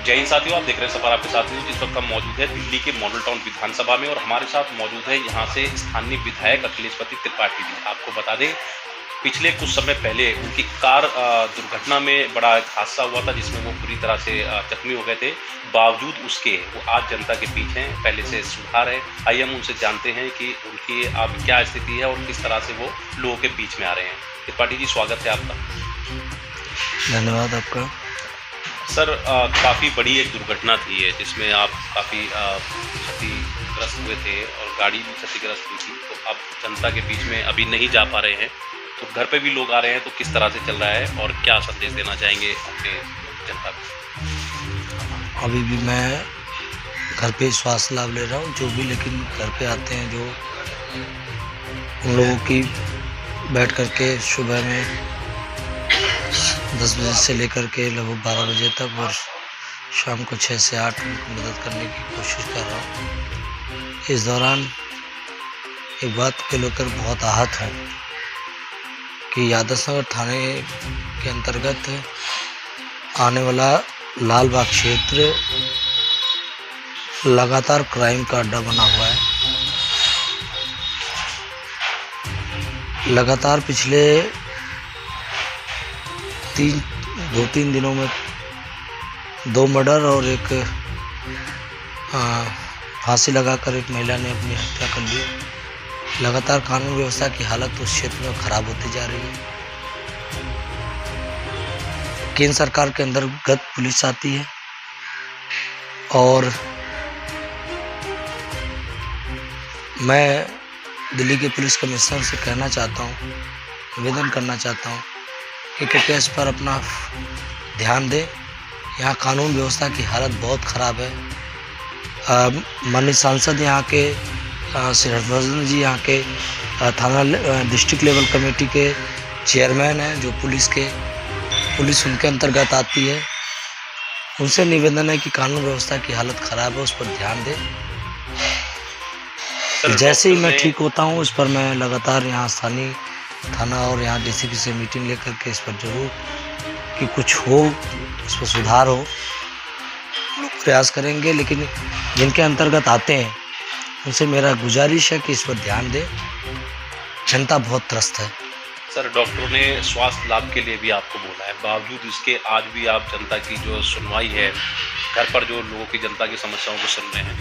जय हिंद साथियों, आप देख रहे हैं सफर आपके साथ न्यूज। इस वक्त हम मौजूद है दिल्ली के मॉडल टाउन विधानसभा में और हमारे साथ मौजूद है यहाँ से स्थानीय विधायक अखिलेशपति त्रिपाठी जी। आपको बता दें, पिछले कुछ समय पहले उनकी कार दुर्घटना में बड़ा एक हादसा हुआ था जिसमें वो पूरी तरह से जख्मी हो गए थे। बावजूद उसके वो आज जनता के बीच हैं, पहले से सुधार है। आइए हम उनसे जानते हैं कि उनकी अब क्या स्थिति है और किस तरह से वो लोगों के बीच में आ रहे हैं। त्रिपाठी जी, स्वागत है आपका। धन्यवाद आपका। सर, काफ़ी बड़ी एक दुर्घटना थी ये, जिसमें आप काफ़ी क्षतिग्रस्त हुए थे और गाड़ी भी क्षतिग्रस्त हुई थी। तो आप जनता के बीच में अभी नहीं जा पा रहे हैं, तो घर पे भी लोग आ रहे हैं, तो किस तरह से चल रहा है और क्या संदेश देना चाहेंगे अपने जनता को? अभी भी मैं घर पे स्वास्थ्य लाभ ले रहा हूँ जो भी, लेकिन घर पे आते हैं जो उन लोगों की बैठ कर के सुबह में 10 बजे से लेकर के लगभग 12 बजे तक और शाम को 6 से 8 उनको मदद करने की कोशिश कर रहा हूँ। इस दौरान एक बात को लेकर बहुत आहत हूँ कि आदर्श नगर थाने के अंतर्गत आने वाला लाल बाग क्षेत्र लगातार क्राइम का अड्डा बना हुआ है। लगातार पिछले 2-3 दिनों में 2 मर्डर और एक फांसी लगाकर एक महिला ने अपनी हत्या कर ली। लगातार कानून व्यवस्था की हालत उस क्षेत्र में खराब होती जा रही है। केंद्र सरकार के अंतर्गत पुलिस आती है और मैं दिल्ली के पुलिस कमिश्नर से कहना चाहता हूँ, निवेदन करना चाहता हूँ कि कृपया इस पर अपना ध्यान दें। यहाँ कानून व्यवस्था की हालत बहुत ख़राब है। माननीय सांसद यहाँ के श्री हर्षवर्धन जी यहाँ के थाना डिस्ट्रिक्ट लेवल कमेटी के चेयरमैन हैं, जो पुलिस उनके अंतर्गत आती है। उनसे निवेदन है कि कानून व्यवस्था की हालत ख़राब है, उस पर ध्यान दें। जैसे ही मैं ठीक होता हूँ उस पर मैं लगातार यहाँ स्थानीय थाना और यहाँ डीसीपी से मीटिंग लेकर के इस पर जरूर कि कुछ हो, इस पर सुधार हो, लोग प्रयास करेंगे। लेकिन जिनके अंतर्गत आते हैं उनसे मेरा गुजारिश है कि इस पर ध्यान दें। जनता बहुत त्रस्त है। सर, डॉक्टरों ने स्वास्थ्य लाभ के लिए भी आपको बोला है, बावजूद इसके आज भी आप जनता की जो सुनवाई है, घर पर जो लोगों की जनता की समस्याओं को सुन रहे हैं,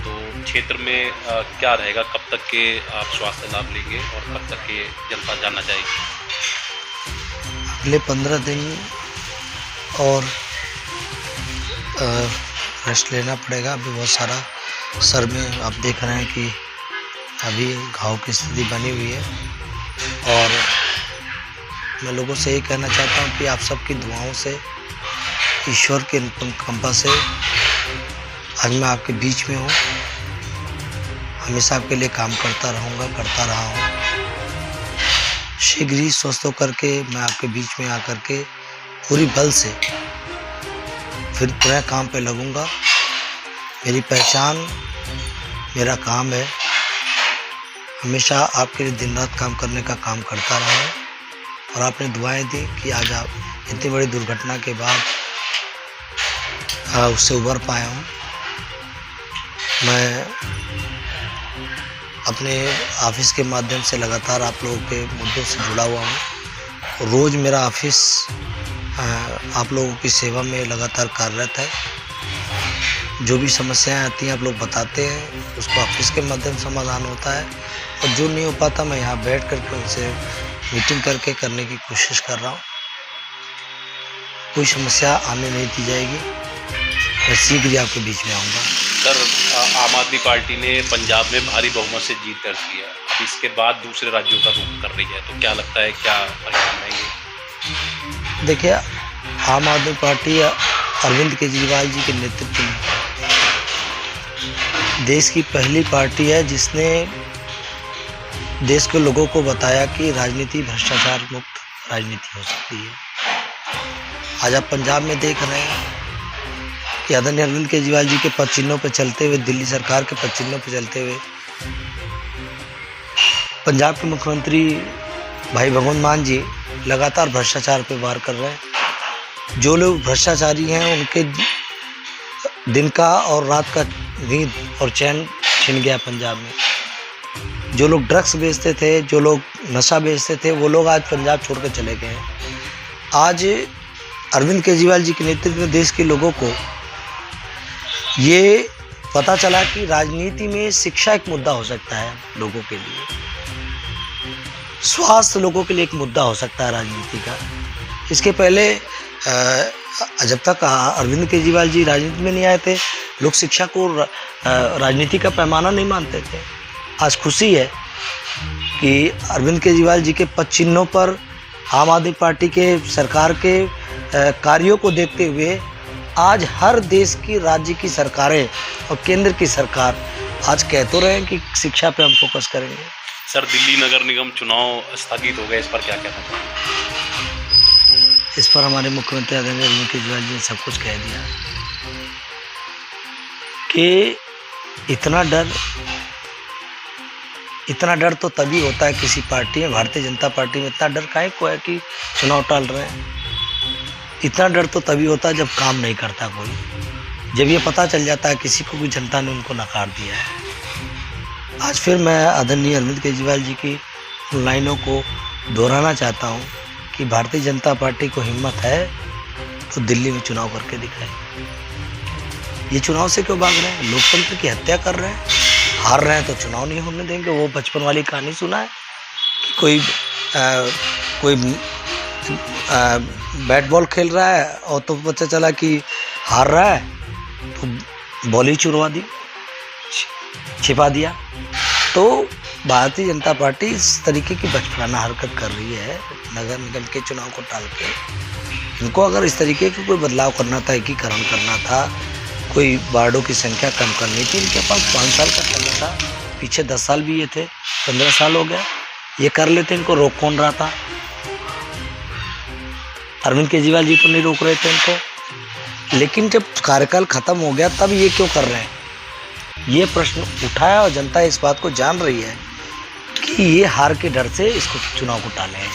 तो क्षेत्र में क्या रहेगा? कब तक के आप स्वास्थ्य लाभ लेंगे और कब तक के जनता जानना चाहेगी? अगले 15 दिन और रेस्ट लेना पड़ेगा। अभी बहुत सारा सर में आप देख रहे हैं कि अभी घाव की स्थिति बनी हुई है और मैं लोगों से यही कहना चाहता हूँ कि आप सबकी दुआओं से, ईश्वर के कृपा से आज मैं आपके बीच में हूँ। हमेशा आपके लिए काम करता रहूँगा, करता रहा हूँ। शीघ्र ही स्वस्थ होकर के मैं आपके बीच में आकर के पूरी बल से फिर पूरा काम पे लगूँगा। मेरी पहचान, मेरा काम है। हमेशा आपके लिए दिन रात काम करने का काम करता रहा हूँ और आपने दुआएं दी कि आज आप इतनी बड़ी दुर्घटना के बाद उससे उबर पाया हूँ। मैं अपने ऑफिस के माध्यम से लगातार आप लोगों के मुद्दों से जुड़ा हुआ हूँ। रोज़ मेरा ऑफिस आप लोगों की सेवा में लगातार कार्यरत है। जो भी समस्याएं आती हैं आप लोग बताते हैं, उसको ऑफिस के माध्यम से समाधान होता है और जो नहीं हो पाता मैं यहाँ बैठ करके उनसे मीटिंग करके करने की कोशिश कर रहा हूँ। कोई समस्या आने नहीं दी जाएगी। मैं शीघ्र ही आपके बीच में आऊँगा। सर, आम आदमी पार्टी ने पंजाब में भारी बहुमत से जीत दर्ज की है, अब इसके बाद दूसरे राज्यों का रुख कर रही है, तो क्या लगता है क्या परिणाम रहेंगे? देखिए, आम आदमी पार्टी अरविंद केजरीवाल जी के नेतृत्व में देश की पहली पार्टी है जिसने देश के लोगों को बताया कि राजनीति भ्रष्टाचार मुक्त राजनीति हो सकती है। आज आप पंजाब में देख रहे हैं कि आदरणीय अरविंद केजरीवाल जी के पद चिन्हों पर चलते हुए, दिल्ली सरकार के पद चिन्हों पर चलते हुए पंजाब के मुख्यमंत्री भाई भगवंत मान जी लगातार भ्रष्टाचार पे वार कर रहे हैं। जो लोग भ्रष्टाचारी हैं उनके दिन का और रात का नींद और चैन छिन गया पंजाब में। जो लोग ड्रग्स बेचते थे, जो लोग नशा बेचते थे, वो लोग आज पंजाब छोड़ कर चले गए हैं। आज अरविंद केजरीवाल जी के नेतृत्व में देश के लोगों को ये पता चला कि राजनीति में शिक्षा एक मुद्दा हो सकता है लोगों के लिए, स्वास्थ्य लोगों के लिए एक मुद्दा हो सकता है राजनीति का। इसके पहले जब तक अरविंद केजरीवाल जी राजनीति में नहीं आए थे, लोग शिक्षा को राजनीति का पैमाना नहीं मानते थे। आज खुशी है कि अरविंद केजरीवाल जी के पद चिन्हों पर आम आदमी पार्टी के सरकार के कार्यों को देखते हुए आज हर देश की राज्य की सरकारें और केंद्र की सरकार आज कह तो रहे हैं कि शिक्षा पे हम फोकस करेंगे। सर, दिल्ली नगर निगम चुनाव स्थगित हो गए, इस पर क्या कहना चाहिए? इस पर हमारे मुख्यमंत्री आदरणीय अरविंद केजरीवाल जी ने सब कुछ कह दिया कि इतना डर तो तभी होता है किसी पार्टी में, भारतीय जनता पार्टी में इतना डर काहे को है कि चुनाव टाल रहे हैं। इतना डर तो तभी होता है जब काम नहीं करता कोई, जब ये पता चल जाता है किसी को भी जनता ने उनको नकार दिया है। आज फिर मैं आदरणीय अरविंद केजरीवाल जी की लाइनों को दोहराना चाहता हूँ कि भारतीय जनता पार्टी को हिम्मत है तो दिल्ली में चुनाव करके दिखाए। ये चुनाव से क्यों भाग रहे हैं? लोकतंत्र की हत्या कर रहे हैं। हार रहे हैं तो चुनाव नहीं होने देंगे। वो बचपन वाली कहानी सुना है कि कोई बैट बॉल खेल रहा है और तो पता चला कि हार रहा है तो बॉल ही चुरवा दी, छिपा दिया। तो भारतीय जनता पार्टी इस तरीके की बचपनाना हरकत कर रही है नगर निगम के चुनाव को टाल के। इनको अगर इस तरीके का कोई बदलाव करना था, एकीकरण करना था, कोई वार्डों की संख्या कम करनी थी, इनके पास 5 साल का समय था। पीछे 10 साल भी ये थे, 15 साल हो गया, ये कर लेते। इनको रोक कौन रहा था? अरविंद केजरीवाल जी तो नहीं रोक रहे थे इनको। लेकिन जब कार्यकाल खत्म हो गया तब ये क्यों कर रहे हैं? ये प्रश्न उठाया और जनता इस बात को जान रही है कि ये हार के डर से इसको चुनाव को टाले हैं।